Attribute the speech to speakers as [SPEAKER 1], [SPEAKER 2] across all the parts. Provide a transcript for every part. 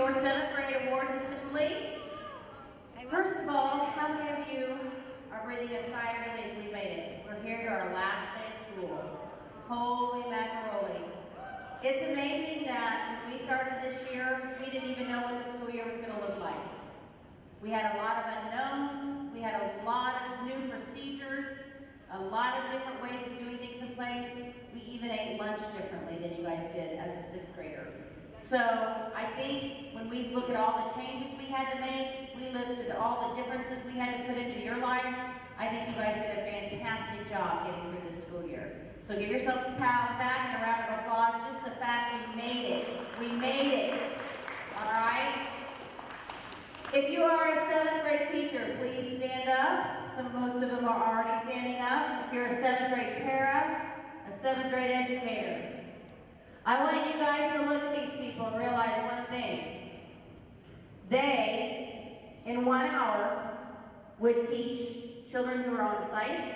[SPEAKER 1] your 7th grade awards assembly. First of all, how many of you are breathing a sigh of relief? We made it. We're here to our last day of school. Holy macaroni. It's amazing that when we started this year, we didn't even know what the school year was going to look like. We had a lot of unknowns. We had a lot of new procedures, a lot of different ways of doing things in place. We even ate lunch differently than you guys did as a 6th grader. So I think when we look at all the changes we had to make, we looked at all the differences we had to put into your lives, I think you guys did a fantastic job getting through this school year. So give yourselves a pat on the back and a round of applause, just the fact we made it. We made it. All right? If you are a 7th grade teacher, please stand up. Most of them are already standing up. If you're a 7th grade para, a 7th grade educator, I want you guys to look at these people and realize one thing. They, in 1 hour, would teach children who are on site.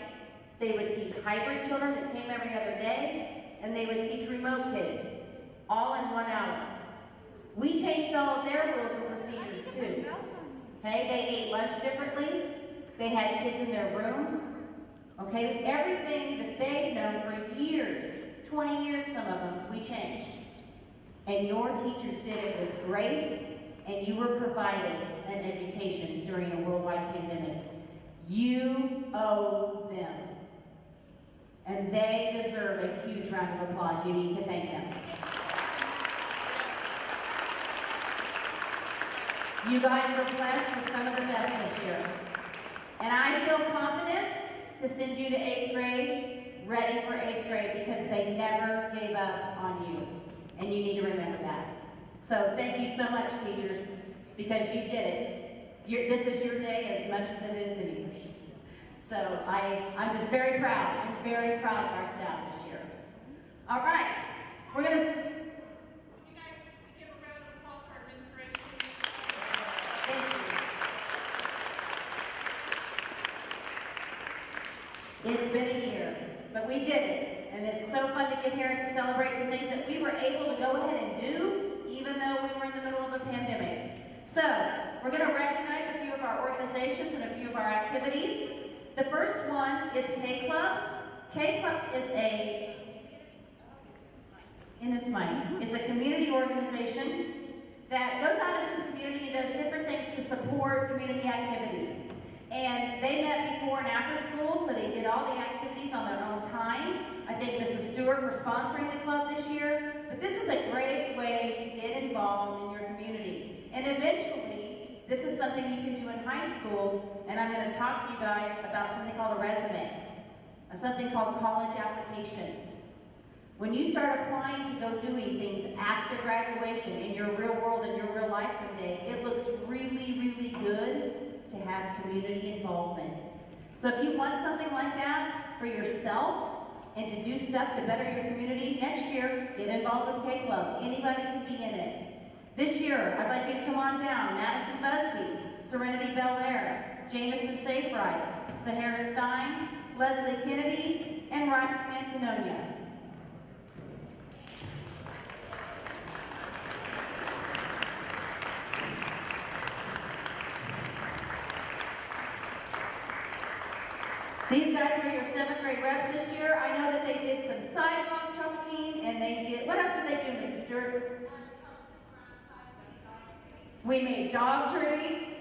[SPEAKER 1] They would teach hybrid children that came every other day, and they would teach remote kids, all in 1 hour. We changed all of their rules and procedures too. Okay, they ate lunch differently. They had kids in their room. Okay, everything that they've known for years, 20 years, some of them, we changed. And your teachers did it with grace, and you were provided an education during a worldwide pandemic. You owe them. And they deserve a huge round of applause. You need to thank them. You guys were blessed with some of the best this year. And I feel confident to send you to 8th grade, ready for 8th grade, because they never gave up on you. And you need to remember that. So thank you so much, teachers, because you did it. This is your day as much as it is anybody's. So I'm just very proud. I'm very proud of our staff this year. All right, we're going to... It's been a year, but we did it, and it's so fun to get here and celebrate some things that we were able to go ahead and do, even though we were in the middle of a pandemic. So, we're going to recognize a few of our organizations and a few of our activities. The first one is K-Club. K-Club is it's a community organization that goes out into the community and does different things to support community activities. And they met before and after school, so they did all the activities on their own time. I thank Mrs. Stewart for sponsoring the club this year. But this is a great way to get involved in your community. And eventually, this is something you can do in high school, and I'm going to talk to you guys about something called a resume, something called college applications. When you start applying to go doing things after graduation in your real world and your real life someday, it looks really, really good to have community involvement. So if you want something like that for yourself and to do stuff to better your community, next year, get involved with K-Club. Anybody can be in it. This year, I'd like you to come on down. Madison Busby, Serenity Bel Air, Jameson Saferight, Sahara Stein, Leslie Kennedy, and Ryan Antinonia. These guys were your 7th grade reps this year. I know that they did some sidewalk chalking, and they did, what else did they do, Mrs. Stewart? We made dog treats.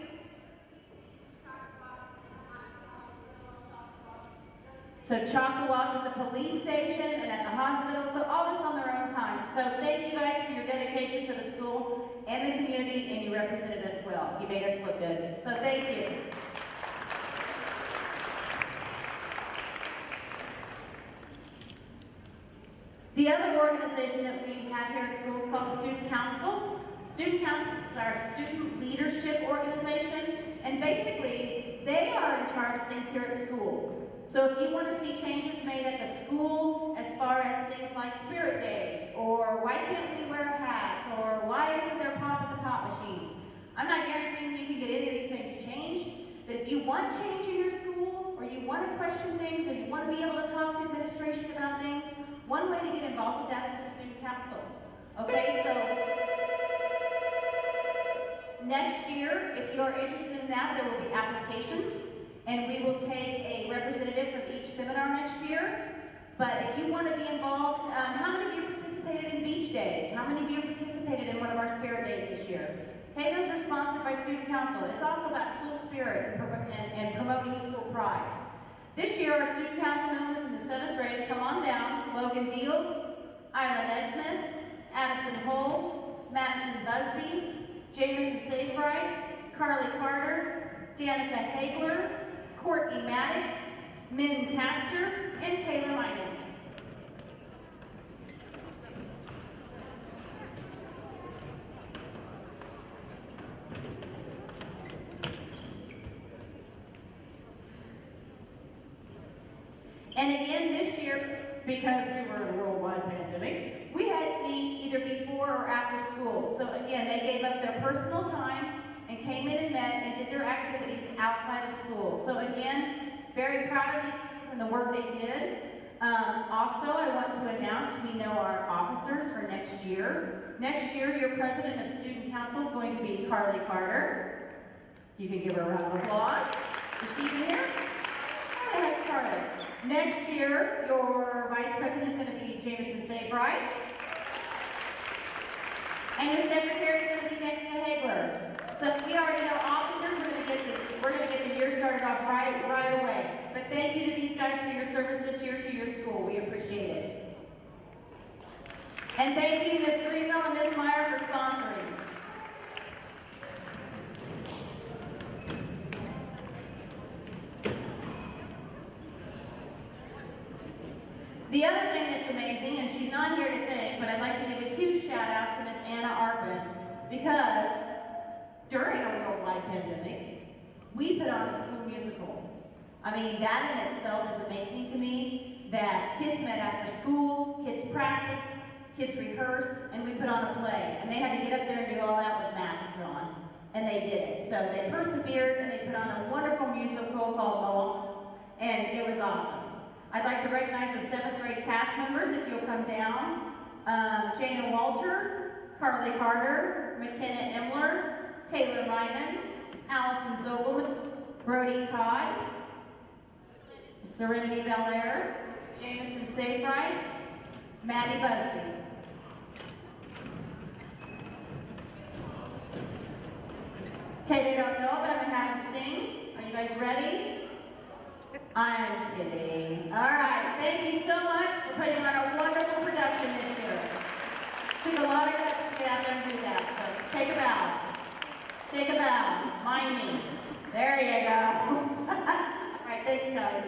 [SPEAKER 1] So chocolate walks at the police station and at the hospital, so all this on their own time. So thank you guys for your dedication to the school and the community, and you represented us well. You made us look good. So thank you. The other organization that we have here at school is called Student Council. Student Council is our student leadership organization, and basically, they are in charge of things here at school. So if you want to see changes made at the school as far as things like spirit days, or why can't we wear hats, or why isn't there pop in the pop machines, I'm not guaranteeing you can get any of these things changed, but if you want change in your school, or you want to question things, or you want to be able to talk to administration about things, one way to get involved with that is through Student Council. Okay, so next year, if you are interested in that, there will be applications, and we will take a representative from each seminar next year. But if you want to be involved, how many of you participated in Beach Day? How many of you participated in one of our Spirit Days this year? Okay, those were sponsored by Student Council. It's also about school spirit and promoting school pride. This year, our Student Council members in the 7th grade, come on down: Logan Deal, Isla Nesmith, Addison Hull, Madison Busby, Jameson Safewright, Carly Carter, Danica Hagler, Courtney Maddox, Min Castor, and Taylor Miney. And again, this year, because we were in a worldwide pandemic, we had to meet either before or after school. So again, they gave up their personal time and came in and met and did their activities outside of school. So again, very proud of these kids and the work they did. Also, I want to announce we know our officers for next year. Next year, your president of Student Council is going to be Carly Carter. You can give her a round of applause. Is she here? Oh, that's Carly. Next year, your vice president is going to be Jameson Safewright. And your secretary is going to be Danica Hagler. So we already know officers. We're going to get the year started off right away. But thank you to these guys for your service this year to your school. We appreciate it. And thank you, Ms. Greenwell and Ms. Meyer, for sponsoring. The other thing that's amazing, and she's not here to thank, but I'd like to give a huge shout out to Miss Anna Arpin, because during a worldwide pandemic, we put on a school musical. I mean, that in itself is amazing to me, that kids met after school, kids practiced, kids rehearsed, and we put on a play. And they had to get up there and do all that with masks on, and they did it. So they persevered, and they put on a wonderful musical called Moa, and it was awesome. I'd like to recognize the 7th grade cast members, if you'll come down. Jana Walter, Carly Carter, McKenna Emler, Taylor Ryman, Allison Zogelman, Brody Todd, Serenity Belair, Jameson Safewright, Maddie Busby. Okay, they don't know it, but I'm going to have them sing. Are you guys ready? I'm kidding. All right, thank you so much for putting on a wonderful production this year. Took a lot of guts to get out there and do that, so take a bow. Take a bow. Mind me. There you go. All right, thanks, guys.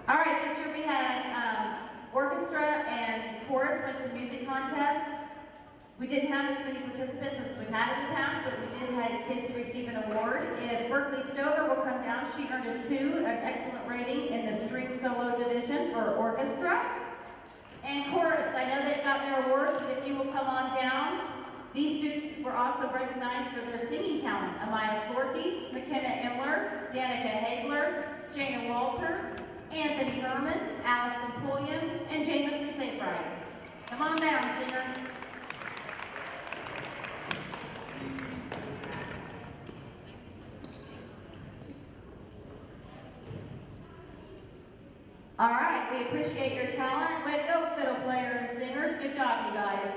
[SPEAKER 1] All right, this year we had orchestra and chorus went to music contest. We didn't have as many participants as we've had in the past, but we did have kids receive an award. If Berkeley Stover will come down, she earned a 2, an excellent rating in the string solo division for orchestra. And chorus, I know they've got their awards, but if you will come on down. These students were also recognized for their singing talent. Amaya Florkey, McKenna Emler, Danica Hagler, Jana Walter, Anthony Herman, Allison Pulliam, and Jameson Safewright. Come on down, singers. All right, we appreciate your talent. Way to go, fiddle player and singers. Good job, you guys.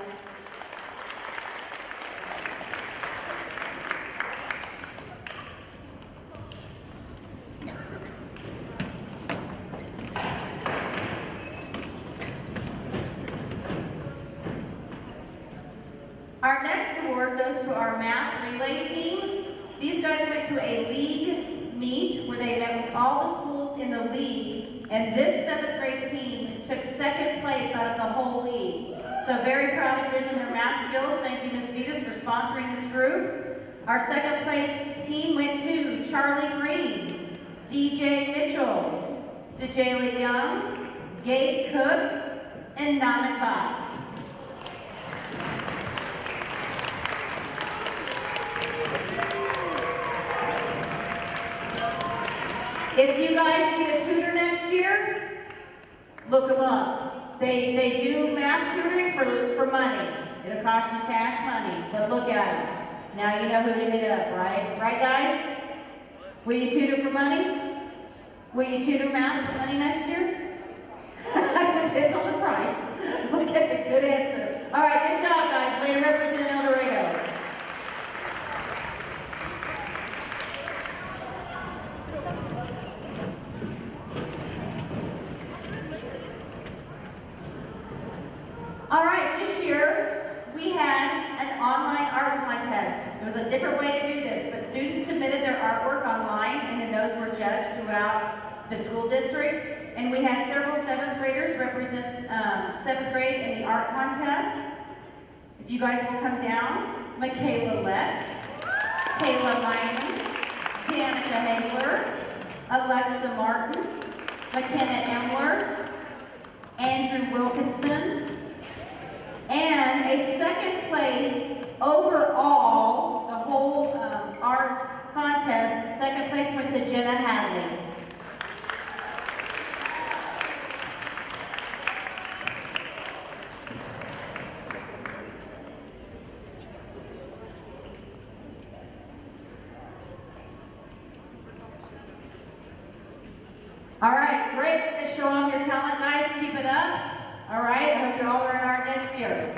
[SPEAKER 1] Our next award goes to our math relay team. These guys went to a league meet where they met with all the schools in the league, and this 7th grade team took 2nd place out of the whole league. So very proud of them and their math skills. Thank you, Ms. Vitas, for sponsoring this group. Our 2nd place team went to Charlie Green, DJ Mitchell, DeJaylee Young, Gabe Cook, and Naman Bhatt. If you guys need a tutor next year, look them up. They do math tutoring for money. It'll cost you cash money, but look at them. Now you know who to hit up, right? Right, guys? Will you tutor for money? Will you tutor math for money next year? Depends on the price. Okay, good answer. All right, good job, guys. Way to represent El Dorado. All right, this year we had an online art contest. There was a different way to do this, but students submitted their artwork online, and then those were judged throughout the school district. And we had several 7th graders represent 7th grade in the art contest. If you guys will come down, Michaela Lett, Taylor Lyman, Danica Hagler, Alexa Martin, McKenna Emler, Andrew Wilkinson, and a 2nd place overall, the whole art contest, 2nd place went to Jenna Hadley. All right, great to show off your talent, guys. Keep it up. All right, I hope you all are in art next year.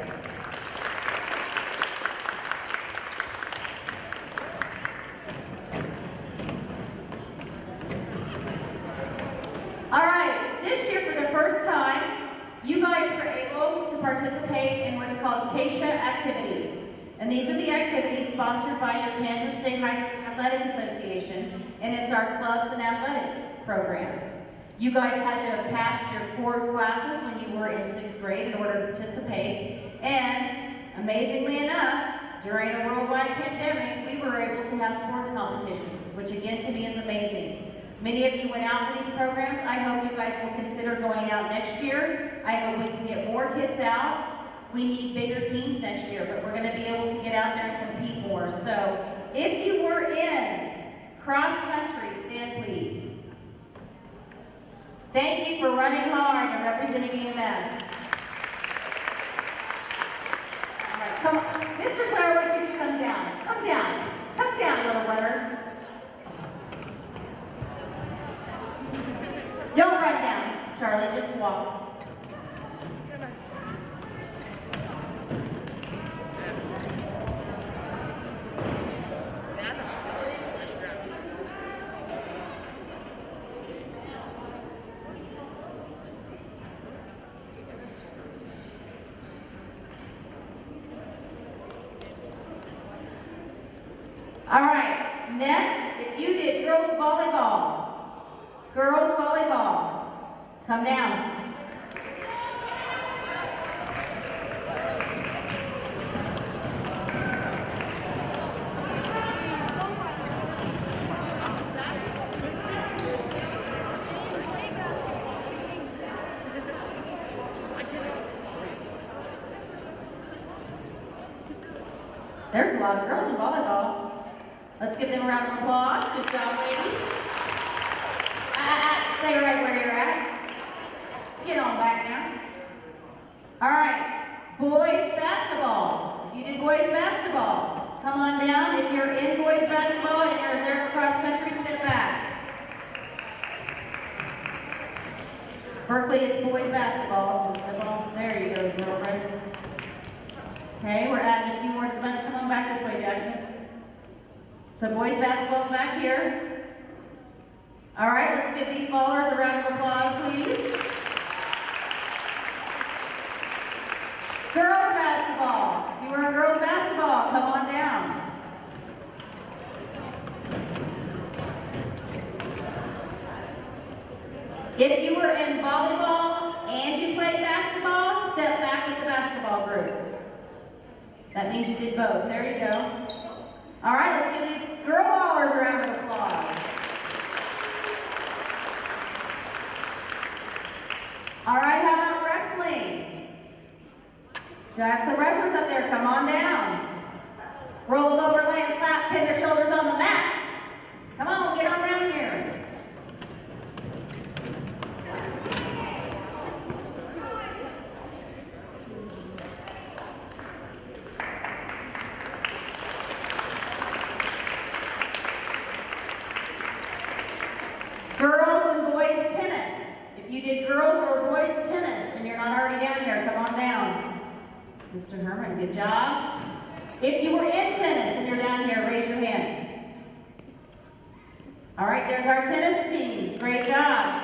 [SPEAKER 1] All right, this year for the first time, you guys were able to participate in what's called KSHA activities. And these are the activities sponsored by your Kansas State High School Athletic Association, and it's our clubs and athletic programs. You guys had to have passed your core classes when you were in 6th grade in order to participate. And amazingly enough, during a worldwide pandemic, we were able to have sports competitions, which again to me is amazing. Many of you went out for these programs. I hope you guys will consider going out next year. I hope we can get more kids out. We need bigger teams next year, but we're going to be able to get out there and compete more. So if you were in cross country, stand please. Thank you for running hard and representing EMS. All right, come on. Mr. Claire, why don't you come down? Come down. Come down, little runners. Don't run down, Charlie, just walk. All right, next, if you did girls volleyball, come down. There's a lot of girls in volleyball. Let's give them a round of applause. Good job, ladies. Stay right where you're at. Get on back now. All right, boys basketball. If you did boys basketball, come on down. If you're in boys basketball and you're there cross country, step back. Berkeley, it's boys basketball, so step on. There you go, girlfriend. Okay, we're adding a few more to the bunch. Come on back this way, Jackson. So boys basketball's back here. All right, let's give these ballers a round of applause, please. Girls basketball. If you were in girls basketball, come on down. If you were in volleyball and you played basketball, step back with the basketball group. That means you did both. There you go. All right, let's give these girl ballers a round of applause. All right, how about wrestling? Do I have some wrestlers up there? Come on down. Roll them over, lay them flat, pin their shoulders on the mat. Come on, get on down here. you did girls or boys tennis and you're not already down here, come on down. Mr. Herman, good job. If you were in tennis and you're down here, raise your hand. All right, there's our tennis team. Great job.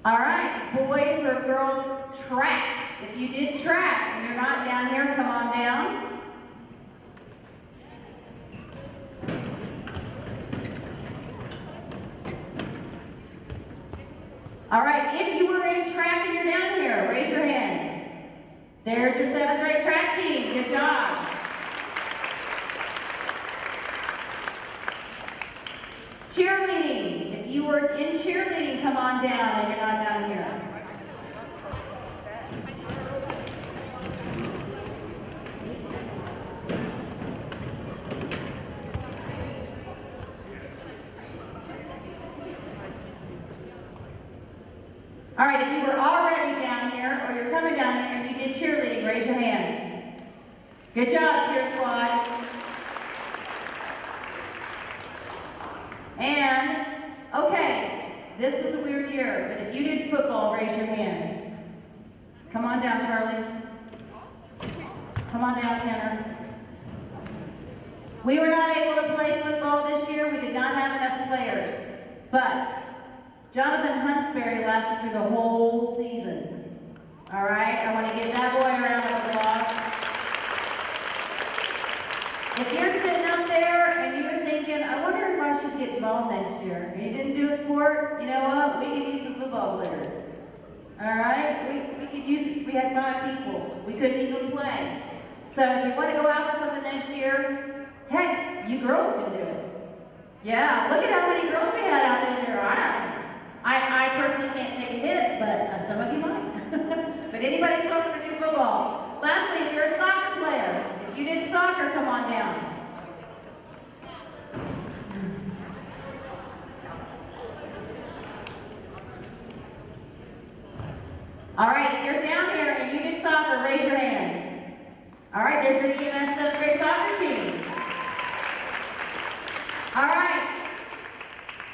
[SPEAKER 1] All right, boys or girls track. If you did track and you're not down here, come on down. All right, if you were in track and you're down here, raise your hand. There's your 7th grade track team. Good job. Cheerleading. If you were in cheerleading, come on down and you're not down here. All right, if you were already down here or you're coming down here and you did cheerleading, raise your hand. Good job, cheer squad. And, okay, this was a weird year, but if you did football, raise your hand. Come on down, Charlie. Come on down, Tanner. We were not able to play football this year. We did not have enough players, but Jonathan Huntsberry lasted through the whole season. All right, I want to give that boy a round of applause. If you're sitting up there and you're thinking, I wonder if I should get involved next year, and you didn't do a sport, you know what? We could use some football players. All right, we had 5 people. We couldn't even play. So if you want to go out for something next year, heck, you girls can do it. Yeah, look at how many girls we had out this year. I personally can't take a hit, but some of you might. But anybody's welcome to do football. Lastly, if you're a soccer player, if you did soccer, come on down. All right, if you're down here and you did soccer, raise your hand. All right, there's your EMS 7th grade soccer team. All right.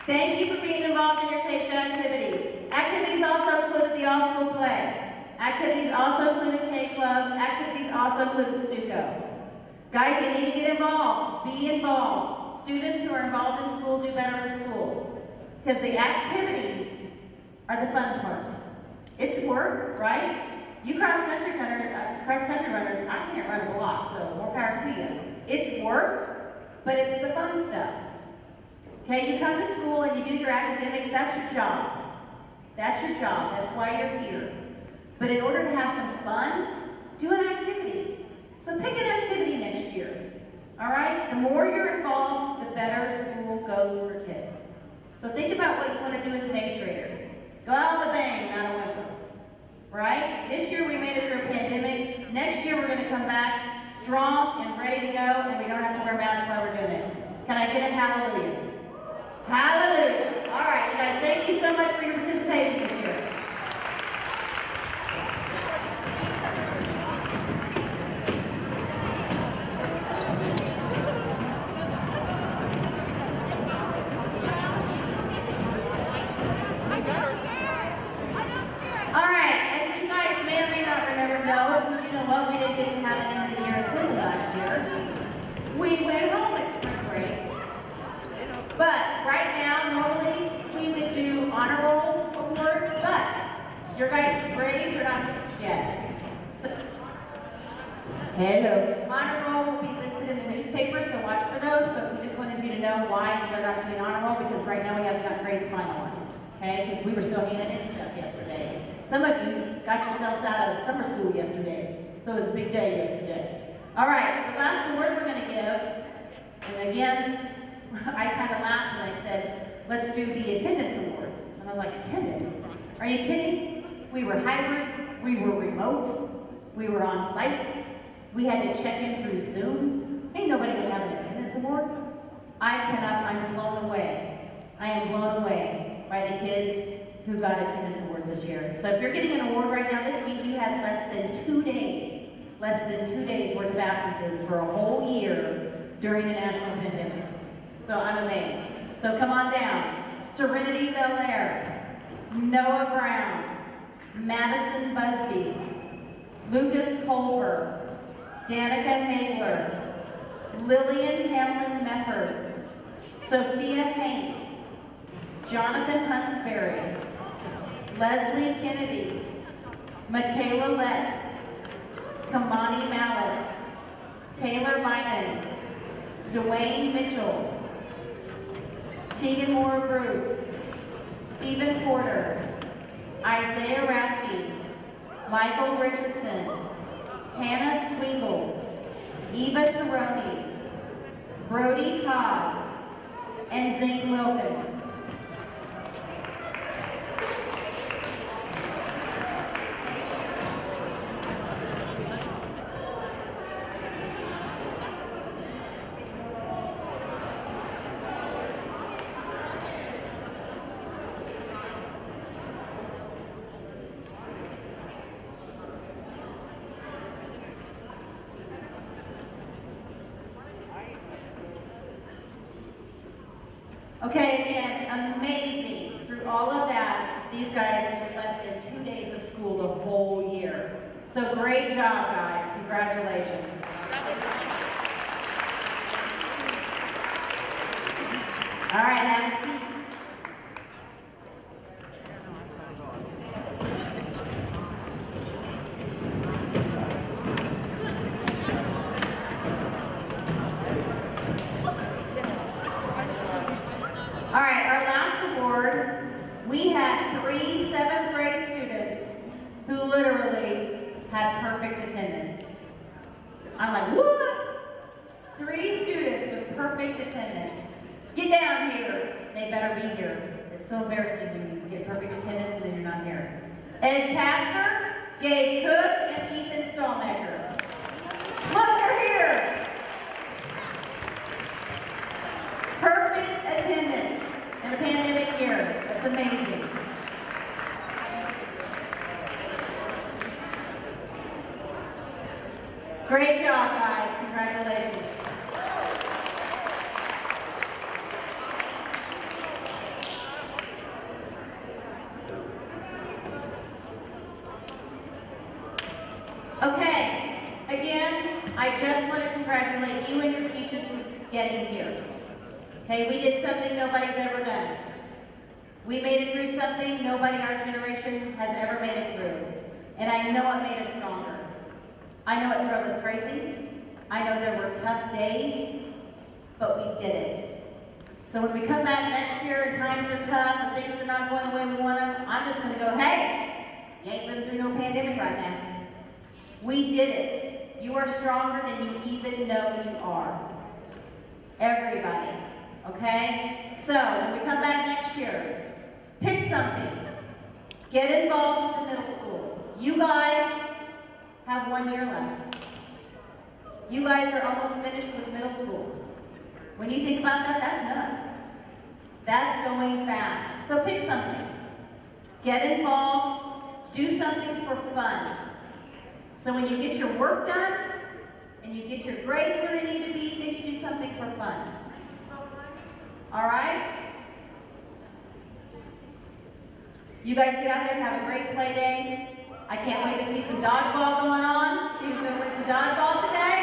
[SPEAKER 1] Thank you for being involved in your K-Show activities. Activities also included the all-school play. Activities also included K-Club. Activities also included Stuco. Guys, you need to get involved. Be involved. Students who are involved in school do better in school. Because the activities are the fun part. It's work, right? You cross-country runners, I can't run a block, so more power to you. It's work, but it's the fun stuff. Okay, you come to school and you do your academics, that's your job. That's your job, that's why you're here. But in order to have some fun, do an activity. So pick an activity next year, all right? The more you're involved, the better school goes for kids. So think about what you want to do as an 8th grader. Go out with a bang, not a whimper, right? This year we made it through a pandemic. Next year we're going to come back strong and ready to go, and we don't have to wear masks while we're doing it. Can I get a hallelujah? Hallelujah. All right, you guys, thank you so much for your participation this year. All right, as you guys may or may not remember, because you know what, we didn't get to have an end of the year assembly last year. We went home at spring break. But right now, normally we would do honor roll awards, but your guys' grades are not finished yet. So, hello. Honor roll will be listed in the newspaper, so watch for those, but we just wanted you to know why they're not doing honor roll, because right now we haven't got grades finalized, okay? Because we were still handing in stuff yesterday. Some of you got yourselves out of summer school yesterday, so it was a big day yesterday. All right, the last award we're going to give, and again, I kind of laughed when I said, let's do the attendance awards. And I was like, attendance? Are you kidding? We were hybrid, we were remote, we were on site, we had to check in through Zoom. Ain't nobody gonna have an attendance award. I'm blown away. I am blown away by the kids who got attendance awards this year. So if you're getting an award right now, this means you had less than 2 days worth of absences for a whole year during a national pandemic. So I'm amazed. So come on down. Serenity Belair, Noah Brown, Madison Busby, Lucas Culver, Danica Hagler, Lillian Hamlin Mefford, Sophia Hanks, Jonathan Hunsberry, Leslie Kennedy, Michaela Lett, Kamani Mallet, Taylor Bynum, Dwayne Mitchell, Tegan Moore Bruce, Stephen Porter, Isaiah Raffey, Michael Richardson, Hannah Swingle, Eva Taronis, Brody Todd, and Zane Wilkin. Okay, again, amazing. Through all of that, these guys missed less than 2 days of school the whole year. So great job, guys. Congratulations. All right, have a seat. All right, our last award, we had 3 7th grade students who literally had perfect attendance. I'm like, what? 3 students with perfect attendance. Get down here. They better be here. It's so embarrassing when you get perfect attendance and then you're not here. Ed Castor, Gabe Cook, and Ethan Stallnecker. Look, they're here. Perfect attendance in a pandemic year. That's amazing. Great job, guys. Congratulations. Okay, again, I just want to congratulate you and your teachers for getting here. Okay, we did something nobody's ever done. We made it through something nobody our generation has ever made it through. And I know it made us stronger. I know it drove us crazy. I know there were tough days, but we did it. So when we come back next year and times are tough and things are not going the way we want them, I'm just going to go, hey, you ain't living through no pandemic right now. We did it. You are stronger than you even know you are. Everybody. Okay? So, when we come back next year, pick something. Get involved with the middle school. You guys have 1 year left. You guys are almost finished with middle school. When you think about that, that's nuts. That's going fast. So pick something. Get involved. Do something for fun. So when you get your work done, and you get your grades where they need to be, then you do something for fun. All right? You guys get out there and have a great play day. I can't wait to see some dodgeball going on. See who's going to win some dodgeball today.